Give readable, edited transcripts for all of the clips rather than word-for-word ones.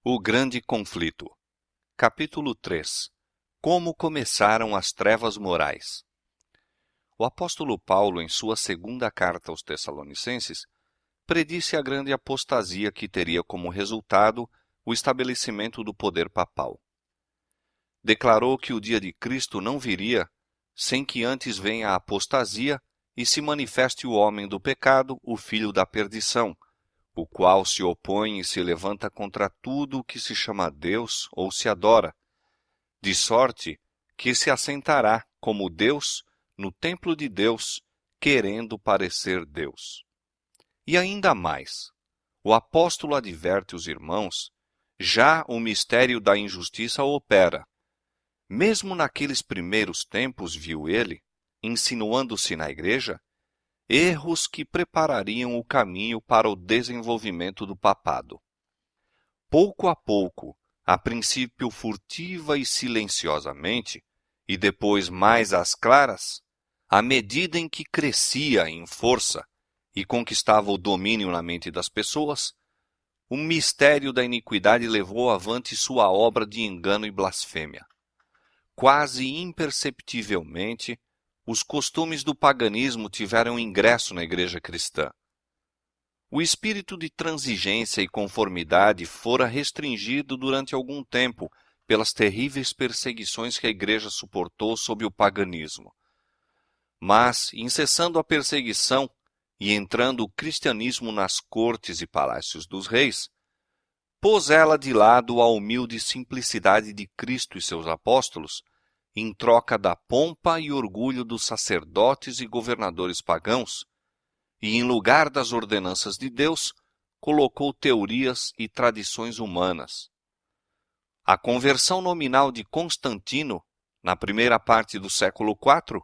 O Grande Conflito. Capítulo 3. Como começaram as trevas morais. O apóstolo Paulo, em sua segunda carta aos Tessalonicenses, predisse a grande apostasia que teria como resultado o estabelecimento do poder papal. Declarou que o dia de Cristo não viria sem que antes venha a apostasia e se manifeste o homem do pecado, o filho da perdição, o qual se opõe e se levanta contra tudo o que se chama Deus ou se adora, de sorte que se assentará como Deus no templo de Deus, querendo parecer Deus. E ainda mais, o apóstolo adverte os irmãos, já o mistério da injustiça opera. Mesmo naqueles primeiros tempos, viu ele, insinuando-se na igreja, erros que preparariam o caminho para o desenvolvimento do papado. Pouco a pouco, a princípio furtiva e silenciosamente, e depois mais às claras, à medida em que crescia em força e conquistava o domínio na mente das pessoas, o mistério da iniquidade levou avante sua obra de engano e blasfêmia. Quase imperceptivelmente, os costumes do paganismo tiveram ingresso na igreja cristã. O espírito de transigência e conformidade fora restringido durante algum tempo pelas terríveis perseguições que a igreja suportou sob o paganismo. Mas, incessando a perseguição e entrando o cristianismo nas cortes e palácios dos reis, pôs ela de lado a humilde simplicidade de Cristo e seus apóstolos, em troca da pompa e orgulho dos sacerdotes e governadores pagãos, e em lugar das ordenanças de Deus, colocou teorias e tradições humanas. A conversão nominal de Constantino, na primeira parte do século IV,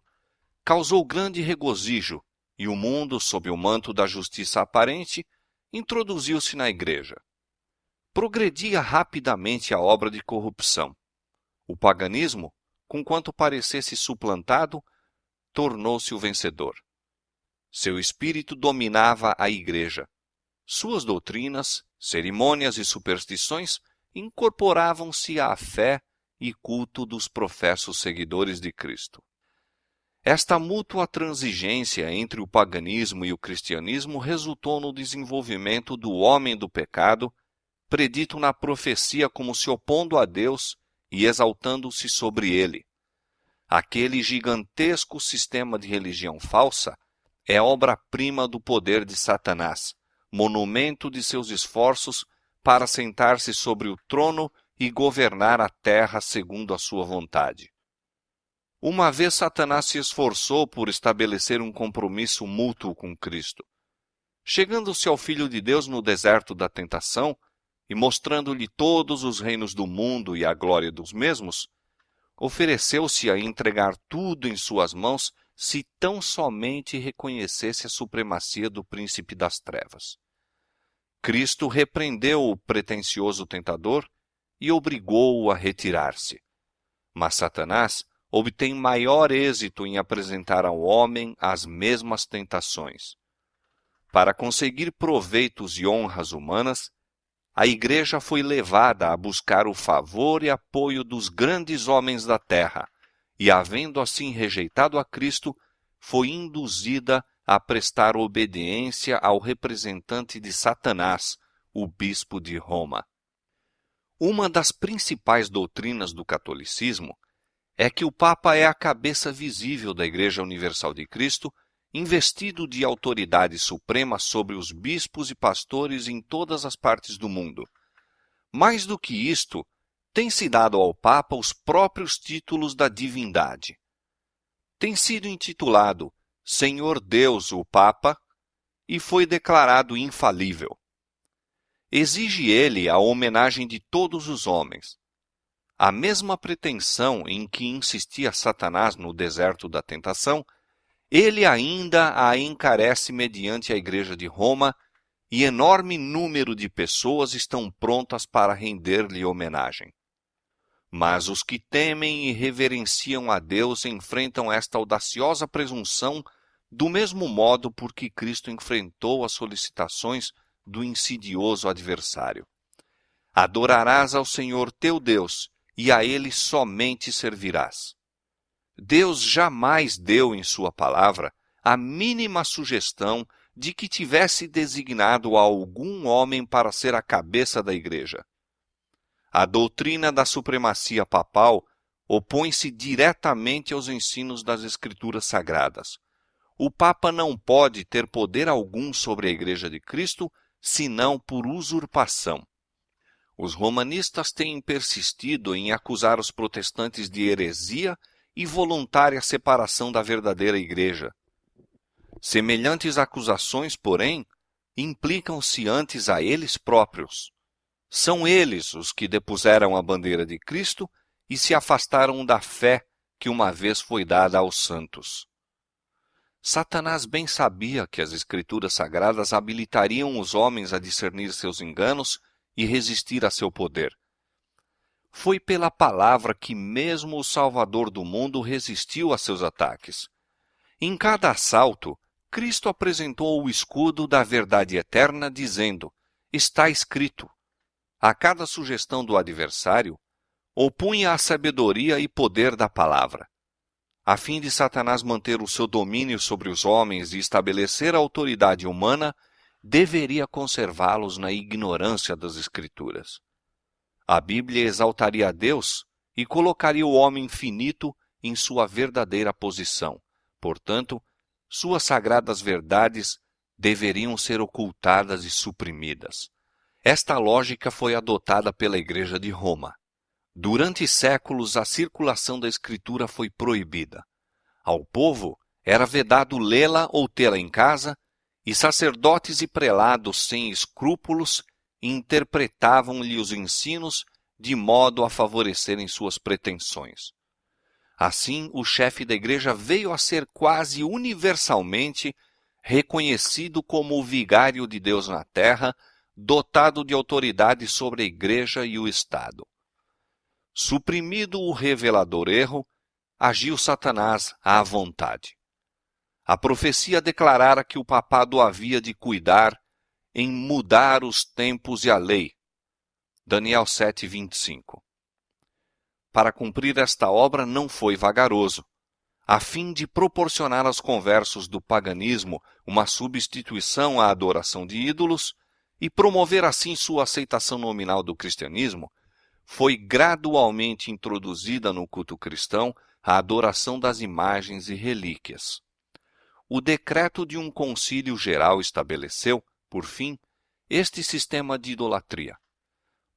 causou grande regozijo, e o mundo, sob o manto da justiça aparente, introduziu-se na igreja. Progredia rapidamente a obra de corrupção. O paganismo, conquanto parecesse suplantado, tornou-se o vencedor. Seu espírito dominava a igreja. Suas doutrinas, cerimônias e superstições incorporavam-se à fé e culto dos professos seguidores de Cristo. Esta mútua transigência entre o paganismo e o cristianismo resultou no desenvolvimento do homem do pecado, predito na profecia como se opondo a Deus e exaltando-se sobre ele. Aquele gigantesco sistema de religião falsa é obra-prima do poder de Satanás, monumento de seus esforços para sentar-se sobre o trono e governar a terra segundo a sua vontade. Uma vez Satanás se esforçou por estabelecer um compromisso mútuo com Cristo. Chegando-se ao Filho de Deus no deserto da tentação, e mostrando-lhe todos os reinos do mundo e a glória dos mesmos, ofereceu-se a entregar tudo em suas mãos se tão somente reconhecesse a supremacia do príncipe das trevas. Cristo repreendeu o pretensioso tentador e obrigou-o a retirar-se. Mas Satanás obtém maior êxito em apresentar ao homem as mesmas tentações. Para conseguir proveitos e honras humanas, a igreja foi levada a buscar o favor e apoio dos grandes homens da terra, e, havendo assim rejeitado a Cristo, foi induzida a prestar obediência ao representante de Satanás, o bispo de Roma. Uma das principais doutrinas do catolicismo é que o Papa é a cabeça visível da Igreja Universal de Cristo, investido de autoridade suprema sobre os bispos e pastores em todas as partes do mundo. Mais do que isto, tem-se dado ao Papa os próprios títulos da divindade. Tem sido intitulado Senhor Deus o Papa e foi declarado infalível. Exige ele a homenagem de todos os homens. A mesma pretensão em que insistia Satanás no deserto da tentação, ele ainda a encarece mediante a Igreja de Roma, e enorme número de pessoas estão prontas para render-lhe homenagem. Mas os que temem e reverenciam a Deus enfrentam esta audaciosa presunção do mesmo modo por que Cristo enfrentou as solicitações do insidioso adversário. Adorarás ao Senhor teu Deus, e a Ele somente servirás. Deus jamais deu em sua palavra a mínima sugestão de que tivesse designado algum homem para ser a cabeça da igreja. A doutrina da supremacia papal opõe-se diretamente aos ensinos das Escrituras Sagradas. O Papa não pode ter poder algum sobre a Igreja de Cristo, senão por usurpação. Os romanistas têm persistido em acusar os protestantes de heresia e voluntária separação da verdadeira Igreja. Semelhantes acusações, porém, implicam-se antes a eles próprios. São eles os que depuseram a bandeira de Cristo e se afastaram da fé que uma vez foi dada aos santos. Satanás bem sabia que as Escrituras Sagradas habilitariam os homens a discernir seus enganos e resistir a seu poder. Foi pela palavra que mesmo o Salvador do mundo resistiu a seus ataques. Em cada assalto, Cristo apresentou o escudo da verdade eterna, dizendo: está escrito. A cada sugestão do adversário, opunha a sabedoria e poder da palavra. A fim de Satanás manter o seu domínio sobre os homens e estabelecer a autoridade humana, deveria conservá-los na ignorância das Escrituras. A Bíblia exaltaria a Deus e colocaria o homem finito em sua verdadeira posição. Portanto, suas sagradas verdades deveriam ser ocultadas e suprimidas. Esta lógica foi adotada pela Igreja de Roma. Durante séculos, a circulação da Escritura foi proibida. Ao povo era vedado lê-la ou tê-la em casa, e sacerdotes e prelados sem escrúpulos interpretavam-lhe os ensinos de modo a favorecerem suas pretensões. Assim, o chefe da igreja veio a ser quase universalmente reconhecido como o vigário de Deus na terra, dotado de autoridade sobre a igreja e o Estado. Suprimido o revelador erro, agiu Satanás à vontade. A profecia declarara que o papado havia de cuidar em mudar os tempos e a lei. Daniel 7:25. Para cumprir esta obra não foi vagaroso. A fim de proporcionar aos conversos do paganismo uma substituição à adoração de ídolos e promover assim sua aceitação nominal do cristianismo, foi gradualmente introduzida no culto cristão a adoração das imagens e relíquias. O decreto de um concílio geral estabeleceu, por fim, este sistema de idolatria.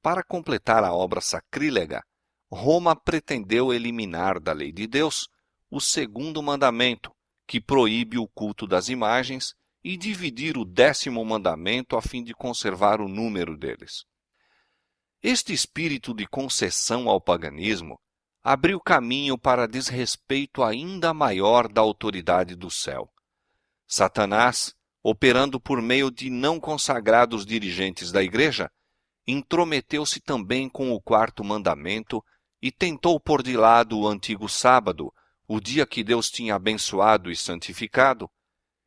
Para completar a obra sacrílega, Roma pretendeu eliminar da lei de Deus o segundo mandamento, que proíbe o culto das imagens, e dividir o 10º mandamento a fim de conservar o número deles. Este espírito de concessão ao paganismo abriu caminho para desrespeito ainda maior da autoridade do céu. Satanás, operando por meio de não consagrados dirigentes da igreja, intrometeu-se também com o 4º mandamento e tentou pôr de lado o antigo sábado, o dia que Deus tinha abençoado e santificado,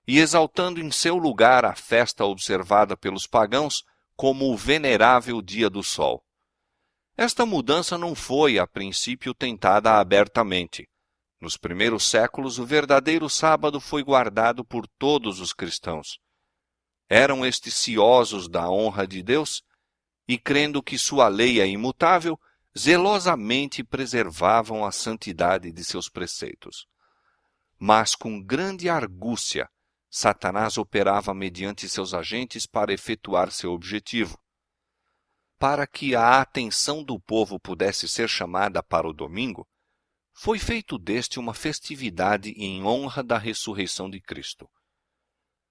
e exaltando em seu lugar a festa observada pelos pagãos como o venerável dia do sol. Esta mudança não foi, a princípio, tentada abertamente. Nos primeiros séculos, o verdadeiro sábado foi guardado por todos os cristãos. Eram estes ciosos da honra de Deus e, crendo que sua lei é imutável, zelosamente preservavam a santidade de seus preceitos. Mas, com grande argúcia, Satanás operava mediante seus agentes para efetuar seu objetivo. Para que a atenção do povo pudesse ser chamada para o domingo, foi feito deste uma festividade em honra da ressurreição de Cristo.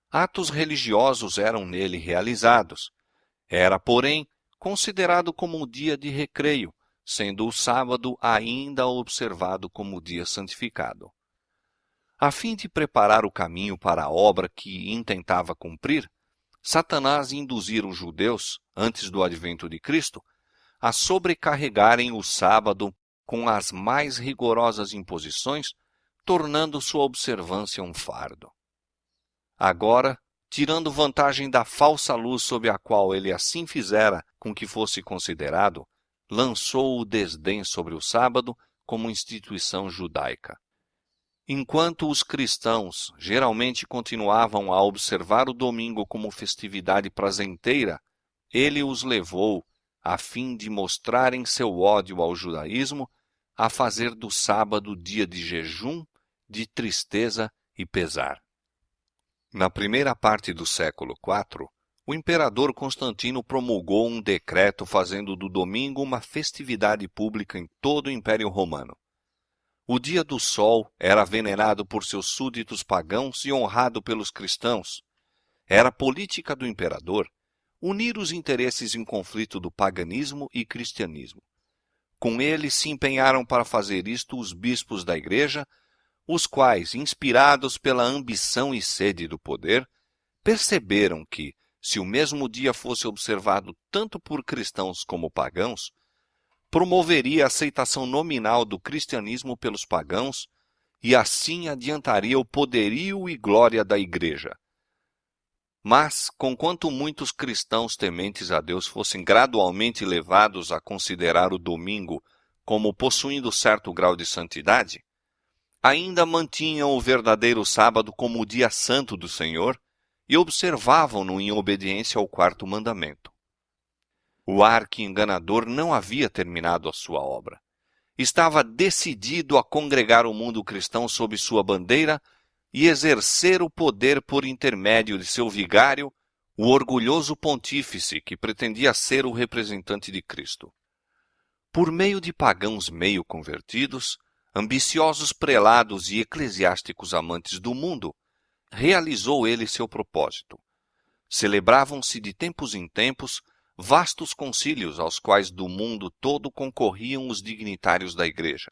Atos religiosos eram nele realizados. Era, porém, considerado como um dia de recreio, sendo o sábado ainda observado como dia santificado. A fim de preparar o caminho para a obra que intentava cumprir, Satanás induzira os judeus, antes do advento de Cristo, a sobrecarregarem o sábado com as mais rigorosas imposições, tornando sua observância um fardo. Agora tirando vantagem da falsa luz sob a qual ele assim fizera com que fosse considerado, lançou o desdém sobre o sábado como instituição judaica. Enquanto os cristãos geralmente continuavam a observar o domingo como festividade prazenteira, ele os levou, a fim de mostrarem seu ódio ao judaísmo, a fazer do sábado dia de jejum, de tristeza e pesar. Na primeira parte do século IV, o imperador Constantino promulgou um decreto fazendo do domingo uma festividade pública em todo o Império Romano. O dia do sol era venerado por seus súditos pagãos e honrado pelos cristãos. Era política do imperador unir os interesses em conflito do paganismo e cristianismo. Com ele se empenharam para fazer isto os bispos da igreja, os quais, inspirados pela ambição e sede do poder, perceberam que, se o mesmo dia fosse observado tanto por cristãos como pagãos, promoveria a aceitação nominal do cristianismo pelos pagãos e assim adiantaria o poderio e glória da igreja. Mas, conquanto muitos cristãos tementes a Deus fossem gradualmente levados a considerar o domingo como possuindo certo grau de santidade, ainda mantinham o verdadeiro sábado como o dia santo do Senhor e observavam-no em obediência ao quarto mandamento. O arqui-enganador não havia terminado a sua obra. Estava decidido a congregar o mundo cristão sob sua bandeira e exercer o poder por intermédio de seu vigário, o orgulhoso pontífice que pretendia ser o representante de Cristo. Por meio de pagãos meio convertidos, ambiciosos prelados e eclesiásticos amantes do mundo, realizou ele seu propósito. Celebravam-se de tempos em tempos vastos concílios aos quais do mundo todo concorriam os dignitários da igreja.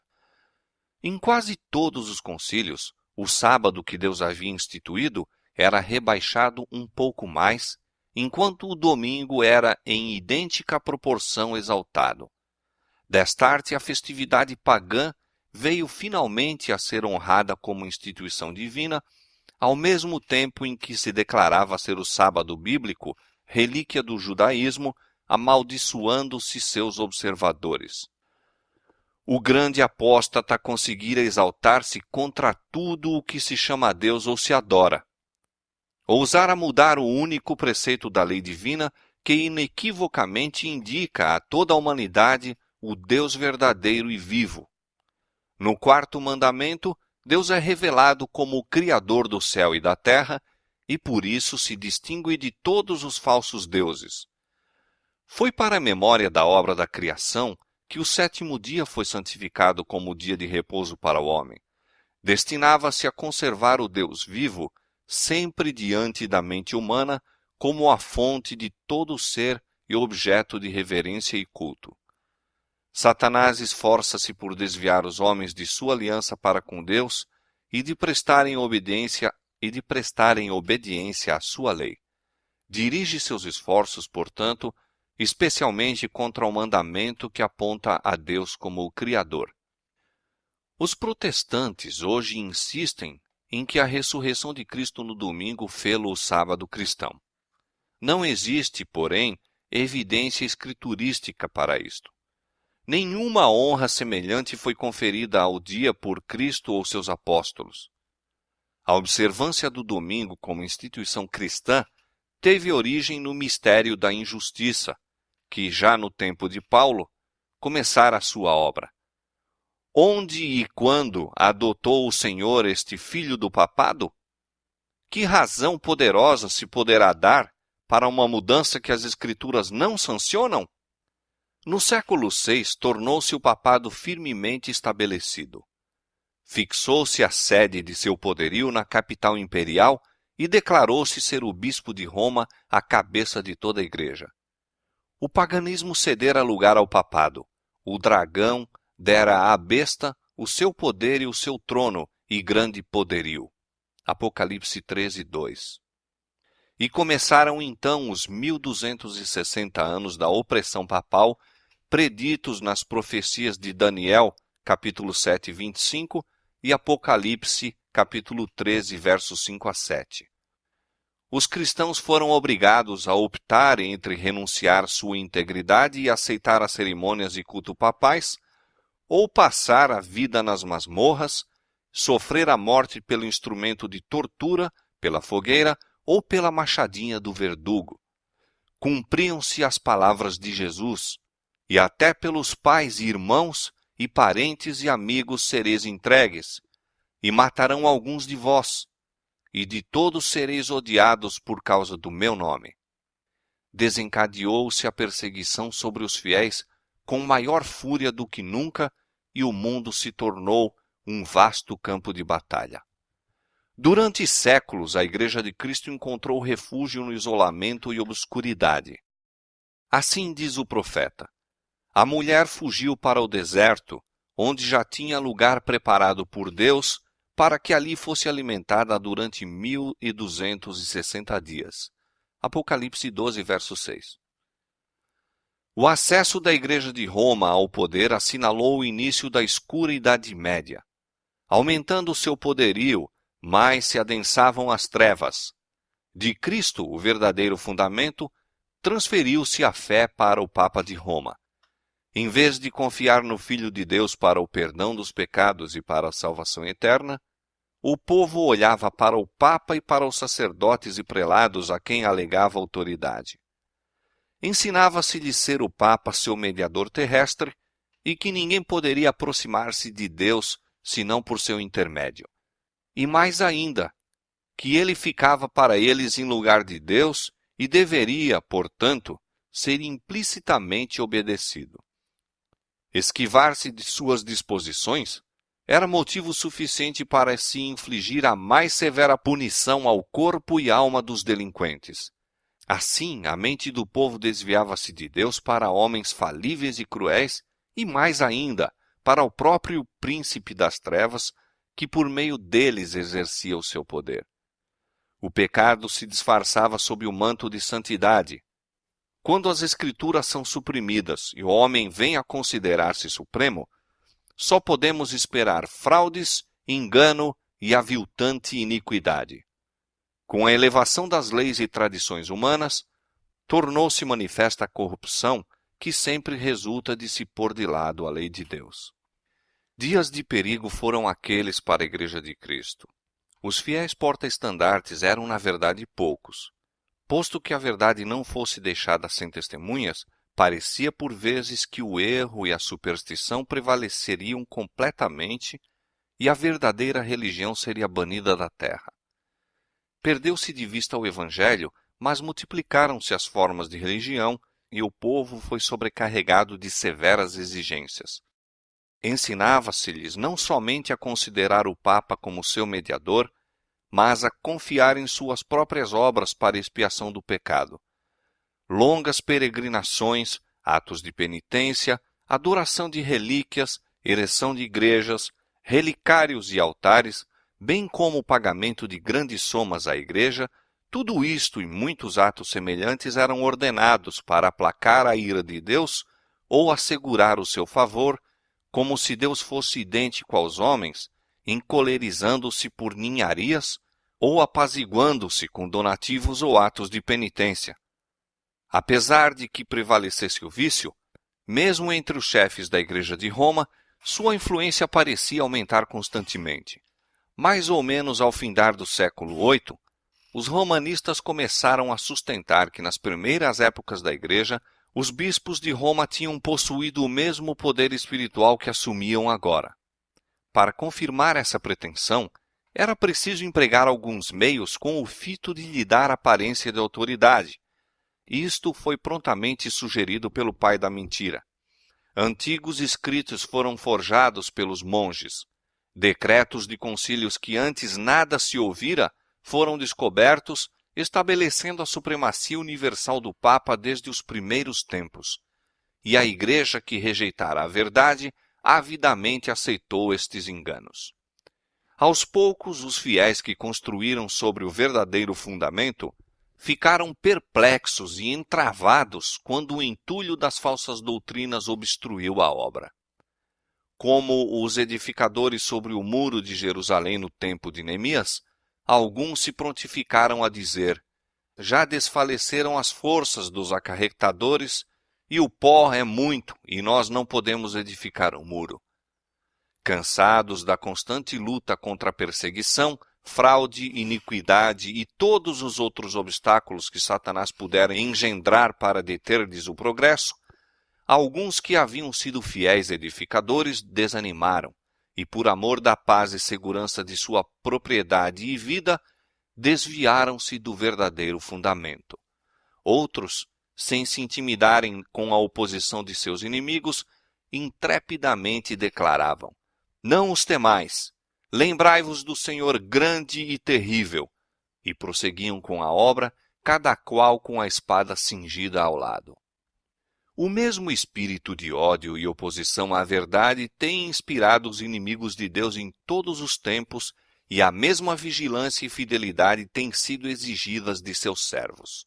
Em quase todos os concílios, o sábado que Deus havia instituído era rebaixado um pouco mais, enquanto o domingo era em idêntica proporção exaltado. Destarte, a festividade pagã veio finalmente a ser honrada como instituição divina, ao mesmo tempo em que se declarava ser o sábado bíblico relíquia do judaísmo, amaldiçoando-se seus observadores. O grande apóstata conseguira exaltar-se contra tudo o que se chama Deus ou se adora. Ousara mudar o único preceito da lei divina que inequivocamente indica a toda a humanidade o Deus verdadeiro e vivo. No quarto mandamento, Deus é revelado como o Criador do céu e da terra e por isso se distingue de todos os falsos deuses. Foi para a memória da obra da criação que o sétimo dia foi santificado como dia de repouso para o homem. Destinava-se a conservar o Deus vivo sempre diante da mente humana como a fonte de todo ser e objeto de reverência e culto. Satanás esforça-se por desviar os homens de sua aliança para com Deus e de prestarem obediência à sua lei. Dirige seus esforços, portanto, especialmente contra o mandamento que aponta a Deus como o Criador. Os protestantes hoje insistem em que a ressurreição de Cristo no domingo fê-lo o sábado cristão. Não existe, porém, evidência escriturística para isto. Nenhuma honra semelhante foi conferida ao dia por Cristo ou seus apóstolos. A observância do domingo como instituição cristã teve origem no mistério da injustiça, que já no tempo de Paulo começara a sua obra. Onde e quando adotou o Senhor este filho do papado? Que razão poderosa se poderá dar para uma mudança que as Escrituras não sancionam? No século VI, tornou-se o papado firmemente estabelecido. Fixou-se a sede de seu poderio na capital imperial e declarou-se ser o bispo de Roma a cabeça de toda a igreja. O paganismo cedera lugar ao papado. O dragão dera à besta o seu poder e o seu trono e grande poderio. Apocalipse 13:2. E começaram então os 1260 anos da opressão papal, preditos nas profecias de Daniel, capítulo 7, 25, e Apocalipse, capítulo 13, versos 5 a 7. os cristãos foram obrigados a optar entre renunciar sua integridade e aceitar as cerimônias de culto papais, ou passar a vida nas masmorras, sofrer a morte pelo instrumento de tortura, pela fogueira ou pela machadinha do verdugo. Cumpriam-se as palavras de Jesus, e até pelos pais e irmãos e parentes e amigos sereis entregues, e matarão alguns de vós, e de todos sereis odiados por causa do meu nome. Desencadeou-se a perseguição sobre os fiéis com maior fúria do que nunca, e o mundo se tornou um vasto campo de batalha. Durante séculos, a Igreja de Cristo encontrou refúgio no isolamento e obscuridade. Assim diz o profeta: a mulher fugiu para o deserto, onde já tinha lugar preparado por Deus, para que ali fosse alimentada durante 1260 dias. Apocalipse 12, verso 6. O acesso da Igreja de Roma ao poder assinalou o início da escura Idade Média. Aumentando seu poderio, mais se adensavam as trevas. De Cristo, o verdadeiro fundamento, transferiu-se a fé para o Papa de Roma. Em vez de confiar no Filho de Deus para o perdão dos pecados e para a salvação eterna, o povo olhava para o Papa e para os sacerdotes e prelados a quem alegava autoridade. Ensinava-se-lhe ser o Papa seu mediador terrestre e que ninguém poderia aproximar-se de Deus senão por seu intermédio. E mais ainda, que ele ficava para eles em lugar de Deus e deveria, portanto, ser implicitamente obedecido. Esquivar-se de suas disposições era motivo suficiente para se infligir a mais severa punição ao corpo e alma dos delinquentes. Assim, a mente do povo desviava-se de Deus para homens falíveis e cruéis, e mais ainda, para o próprio príncipe das trevas, que por meio deles exercia o seu poder. O pecado se disfarçava sob o manto de santidade. Quando as Escrituras são suprimidas e o homem vem a considerar-se supremo, só podemos esperar fraudes, engano e aviltante iniquidade. Com a elevação das leis e tradições humanas, tornou-se manifesta a corrupção que sempre resulta de se pôr de lado a lei de Deus. Dias de perigo foram aqueles para a Igreja de Cristo. Os fiéis porta-estandartes eram, na verdade, poucos. Posto que a verdade não fosse deixada sem testemunhas, parecia por vezes que o erro e a superstição prevaleceriam completamente e a verdadeira religião seria banida da terra. Perdeu-se de vista o Evangelho, mas multiplicaram-se as formas de religião e o povo foi sobrecarregado de severas exigências. Ensinava-se-lhes não somente a considerar o Papa como seu mediador, mas a confiar em suas próprias obras para expiação do pecado. Longas peregrinações, atos de penitência, adoração de relíquias, ereção de igrejas, relicários e altares, bem como o pagamento de grandes somas à igreja, tudo isto e muitos atos semelhantes eram ordenados para aplacar a ira de Deus ou assegurar o seu favor, como se Deus fosse idêntico aos homens, encolerizando-se por ninharias ou apaziguando-se com donativos ou atos de penitência. Apesar de que prevalecesse o vício, mesmo entre os chefes da Igreja de Roma, sua influência parecia aumentar constantemente. Mais ou menos ao findar do século VIII, os romanistas começaram a sustentar que nas primeiras épocas da Igreja, os bispos de Roma tinham possuído o mesmo poder espiritual que assumiam agora. Para confirmar essa pretensão, era preciso empregar alguns meios com o fito de lhe dar aparência de autoridade. Isto foi prontamente sugerido pelo pai da mentira. Antigos escritos foram forjados pelos monges. Decretos de concílios que antes nada se ouvira foram descobertos, estabelecendo a supremacia universal do Papa desde os primeiros tempos. E a Igreja que rejeitara a verdade, avidamente aceitou estes enganos. Aos poucos, os fiéis que construíram sobre o verdadeiro fundamento ficaram perplexos e entravados quando o entulho das falsas doutrinas obstruiu a obra. Como os edificadores sobre o muro de Jerusalém no tempo de Neemias, alguns se prontificaram a dizer: já desfaleceram as forças dos acarretadores, e o pó é muito, e nós não podemos edificar um muro. Cansados da constante luta contra a perseguição, fraude, iniquidade e todos os outros obstáculos que Satanás pudera engendrar para deter-lhes o progresso, alguns que haviam sido fiéis edificadores desanimaram, e por amor da paz e segurança de sua propriedade e vida, desviaram-se do verdadeiro fundamento. Outros, sem se intimidarem com a oposição de seus inimigos, intrepidamente declaravam: não os temais, lembrai-vos do Senhor grande e terrível, e prosseguiam com a obra, cada qual com a espada cingida ao lado. O mesmo espírito de ódio e oposição à verdade tem inspirado os inimigos de Deus em todos os tempos, e a mesma vigilância e fidelidade têm sido exigidas de seus servos.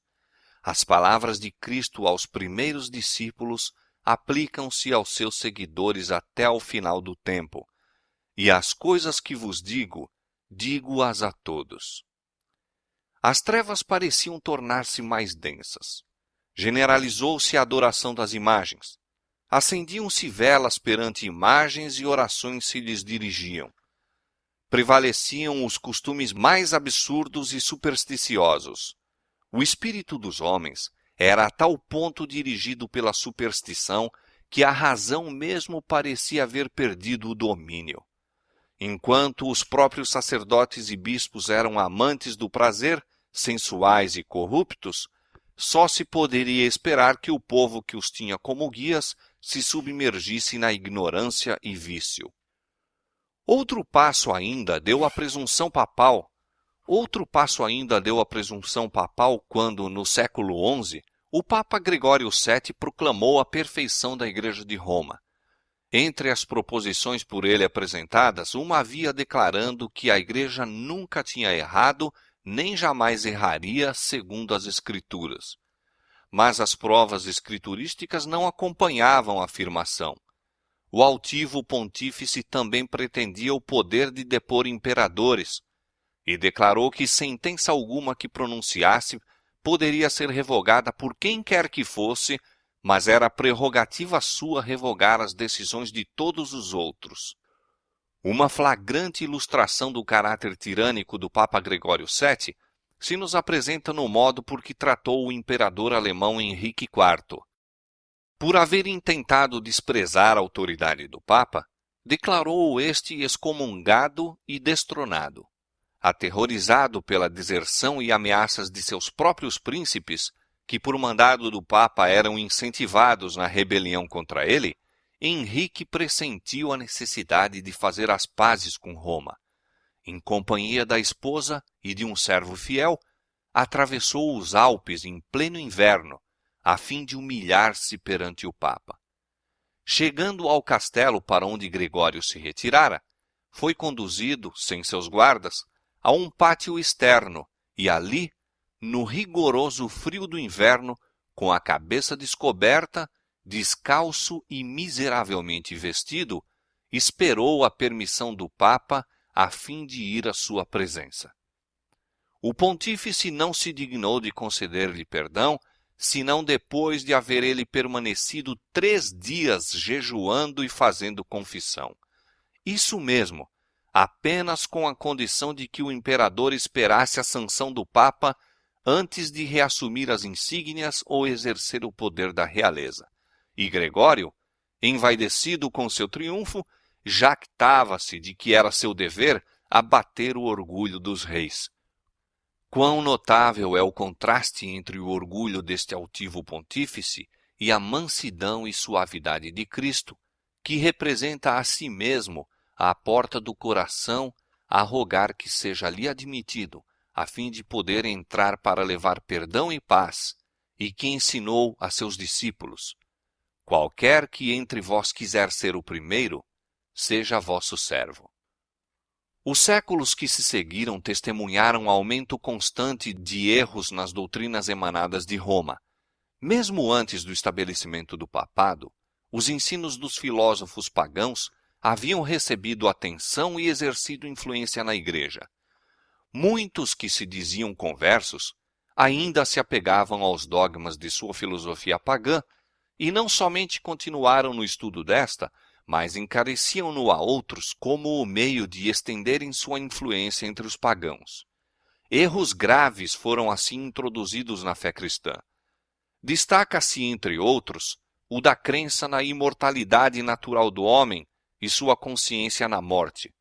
As palavras de Cristo aos primeiros discípulos aplicam-se aos seus seguidores até ao final do tempo. E as coisas que vos digo, digo-as a todos. As trevas pareciam tornar-se mais densas. Generalizou-se a adoração das imagens. Acendiam-se velas perante imagens e orações se lhes dirigiam. Prevaleciam os costumes mais absurdos e supersticiosos. O espírito dos homens era a tal ponto dirigido pela superstição que a razão mesmo parecia haver perdido o domínio. Enquanto os próprios sacerdotes e bispos eram amantes do prazer, sensuais e corruptos, só se poderia esperar que o povo que os tinha como guias se submergisse na ignorância e vício. Outro passo ainda deu a presunção papal quando, no século XI, o Papa Gregório VII proclamou a perfeição da Igreja de Roma. Entre as proposições por ele apresentadas, uma havia declarando que a Igreja nunca tinha errado, nem jamais erraria, segundo as Escrituras. Mas as provas escriturísticas não acompanhavam a afirmação. O altivo pontífice também pretendia o poder de depor imperadores, e declarou que sentença alguma que pronunciasse poderia ser revogada por quem quer que fosse, mas era prerrogativa sua revogar as decisões de todos os outros. Uma flagrante ilustração do caráter tirânico do Papa Gregório VII se nos apresenta no modo por que tratou o imperador alemão Henrique IV. Por haver intentado desprezar a autoridade do Papa, declarou-o este excomungado e destronado. Aterrorizado pela deserção e ameaças de seus próprios príncipes, que por mandado do Papa eram incentivados na rebelião contra ele, Henrique pressentiu a necessidade de fazer as pazes com Roma. Em companhia da esposa e de um servo fiel, atravessou os Alpes em pleno inverno, a fim de humilhar-se perante o Papa. Chegando ao castelo para onde Gregório se retirara, foi conduzido, sem seus guardas, a um pátio externo e ali, no rigoroso frio do inverno, com a cabeça descoberta, descalço e miseravelmente vestido, esperou a permissão do Papa a fim de ir à sua presença. O pontífice não se dignou de conceder-lhe perdão, senão depois de haver ele permanecido 3 dias jejuando e fazendo confissão. Isso mesmo, apenas com a condição de que o imperador esperasse a sanção do Papa antes de reassumir as insígnias ou exercer o poder da realeza. E Gregório, envaidecido com seu triunfo, jactava-se de que era seu dever abater o orgulho dos reis. Quão notável é o contraste entre o orgulho deste altivo pontífice e a mansidão e suavidade de Cristo, que representa a si mesmo à porta do coração a rogar que seja ali admitido, a fim de poder entrar para levar perdão e paz, e que ensinou a seus discípulos: qualquer que entre vós quiser ser o primeiro, seja vosso servo. Os séculos que se seguiram testemunharam aumento constante de erros nas doutrinas emanadas de Roma. Mesmo antes do estabelecimento do papado, os ensinos dos filósofos pagãos haviam recebido atenção e exercido influência na Igreja. Muitos que se diziam conversos ainda se apegavam aos dogmas de sua filosofia pagã e não somente continuaram no estudo desta, mas encareciam-no a outros como o meio de estenderem sua influência entre os pagãos. Erros graves foram assim introduzidos na fé cristã. Destaca-se, entre outros, o da crença na imortalidade natural do homem e sua consciência na morte.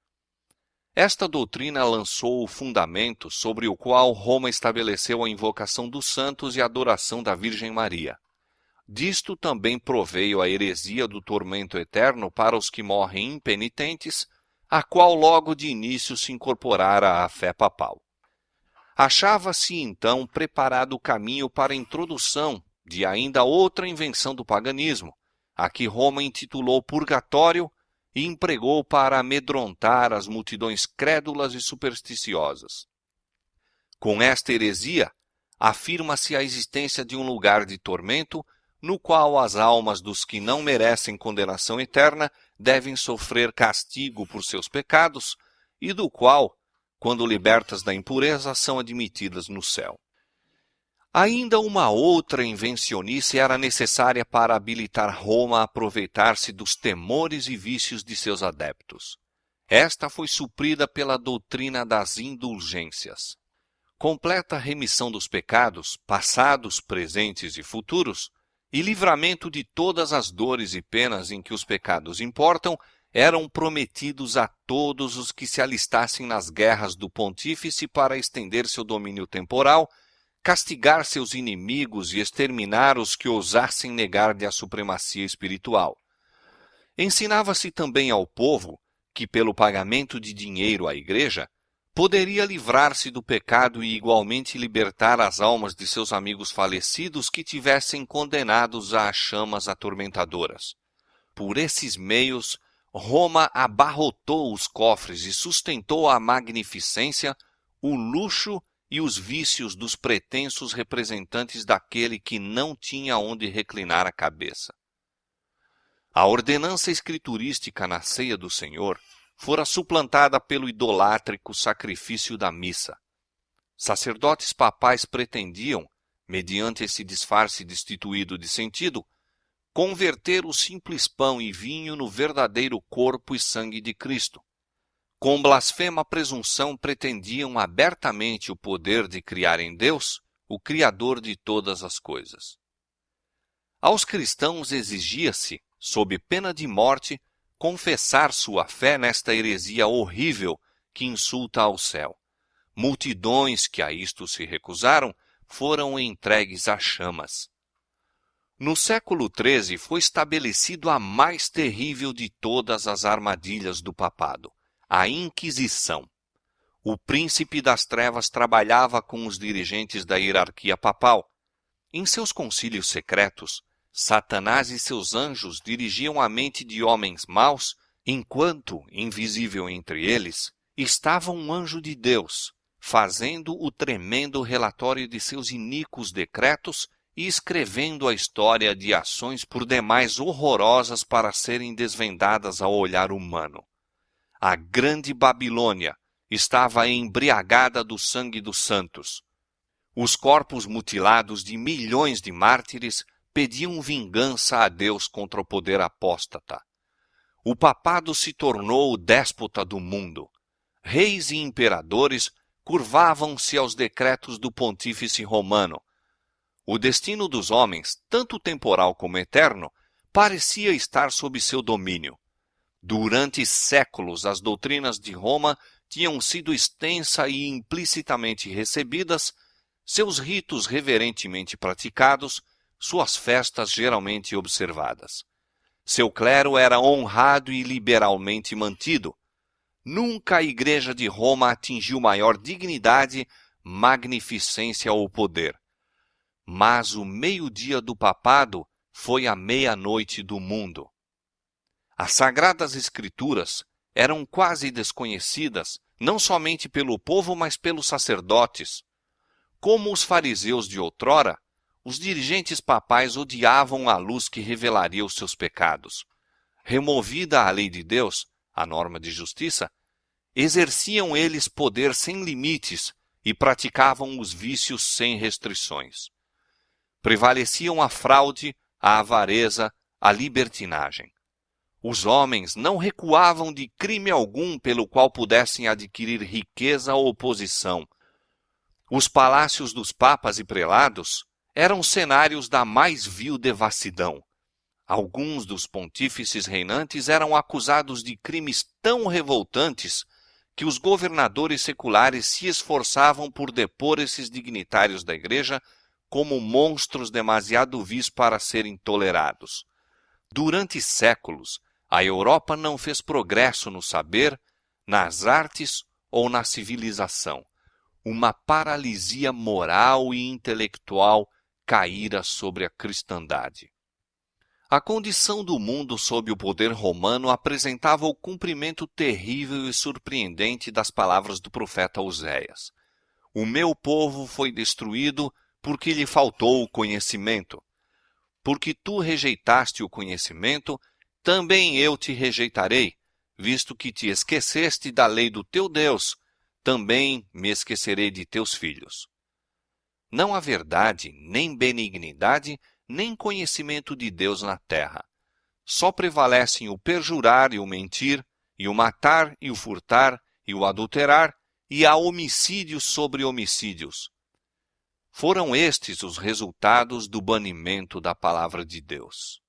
Esta doutrina lançou o fundamento sobre o qual Roma estabeleceu a invocação dos santos e a adoração da Virgem Maria. Disto também proveio a heresia do tormento eterno para os que morrem impenitentes, a qual logo de início se incorporara à fé papal. Achava-se então preparado o caminho para a introdução de ainda outra invenção do paganismo, a que Roma intitulou purgatório e empregou para amedrontar as multidões crédulas e supersticiosas. Com esta heresia, afirma-se a existência de um lugar de tormento no qual as almas dos que não merecem condenação eterna devem sofrer castigo por seus pecados e do qual, quando libertas da impureza, são admitidas no céu. Ainda uma outra invencionice era necessária para habilitar Roma a aproveitar-se dos temores e vícios de seus adeptos. Esta foi suprida pela doutrina das indulgências. Completa remissão dos pecados, passados, presentes e futuros, e livramento de todas as dores e penas em que os pecados importam, eram prometidos a todos os que se alistassem nas guerras do pontífice para estender seu domínio temporal, castigar seus inimigos e exterminar os que ousassem negar-lhe a supremacia espiritual. Ensinava-se também ao povo que, pelo pagamento de dinheiro à igreja, poderia livrar-se do pecado e igualmente libertar as almas de seus amigos falecidos que tivessem condenados às chamas atormentadoras. Por esses meios, Roma abarrotou os cofres e sustentou a magnificência, o luxo e os vícios dos pretensos representantes daquele que não tinha onde reclinar a cabeça. A ordenança escriturística na ceia do Senhor fora suplantada pelo idolátrico sacrifício da missa. Sacerdotes papais pretendiam, mediante esse disfarce destituído de sentido, converter o simples pão e vinho no verdadeiro corpo e sangue de Cristo. Com blasfema presunção pretendiam abertamente o poder de criar em Deus, o Criador de todas as coisas. Aos cristãos exigia-se, sob pena de morte, confessar sua fé nesta heresia horrível que insulta ao céu. Multidões que a isto se recusaram foram entregues às chamas. No século XIII foi estabelecido a mais terrível de todas as armadilhas do papado, a Inquisição. O príncipe das trevas trabalhava com os dirigentes da hierarquia papal. Em seus concílios secretos, Satanás e seus anjos dirigiam a mente de homens maus, enquanto, invisível entre eles, estava um anjo de Deus, fazendo o tremendo relatório de seus iníquos decretos e escrevendo a história de ações por demais horrorosas para serem desvendadas ao olhar humano. A grande Babilônia estava embriagada do sangue dos santos. Os corpos mutilados de milhões de mártires pediam vingança a Deus contra o poder apóstata. O papado se tornou o déspota do mundo. Reis e imperadores curvavam-se aos decretos do pontífice romano. O destino dos homens, tanto temporal como eterno, parecia estar sob seu domínio. Durante séculos, as doutrinas de Roma tinham sido extensa e implicitamente recebidas, seus ritos reverentemente praticados, suas festas geralmente observadas. Seu clero era honrado e liberalmente mantido. Nunca a Igreja de Roma atingiu maior dignidade, magnificência ou poder. Mas o meio-dia do papado foi a meia-noite do mundo. As Sagradas Escrituras eram quase desconhecidas, não somente pelo povo, mas pelos sacerdotes. Como os fariseus de outrora, os dirigentes papais odiavam a luz que revelaria os seus pecados. Removida a lei de Deus, a norma de justiça, exerciam eles poder sem limites e praticavam os vícios sem restrições. Prevaleciam a fraude, a avareza, a libertinagem. Os homens não recuavam de crime algum pelo qual pudessem adquirir riqueza ou posição. Os palácios dos papas e prelados eram cenários da mais vil devassidão. Alguns dos pontífices reinantes eram acusados de crimes tão revoltantes que os governadores seculares se esforçavam por depor esses dignitários da igreja como monstros demasiado vis para serem tolerados. Durante séculos, a Europa não fez progresso no saber, nas artes ou na civilização. Uma paralisia moral e intelectual caíra sobre a cristandade. A condição do mundo sob o poder romano apresentava o cumprimento terrível e surpreendente das palavras do profeta Oséias. O meu povo foi destruído porque lhe faltou o conhecimento. Porque tu rejeitaste o conhecimento, também eu te rejeitarei, visto que te esqueceste da lei do teu Deus, também me esquecerei de teus filhos. Não há verdade, nem benignidade, nem conhecimento de Deus na terra. Só prevalecem o perjurar e o mentir, e o matar e o furtar, e o adulterar, e há homicídios sobre homicídios. Foram estes os resultados do banimento da palavra de Deus.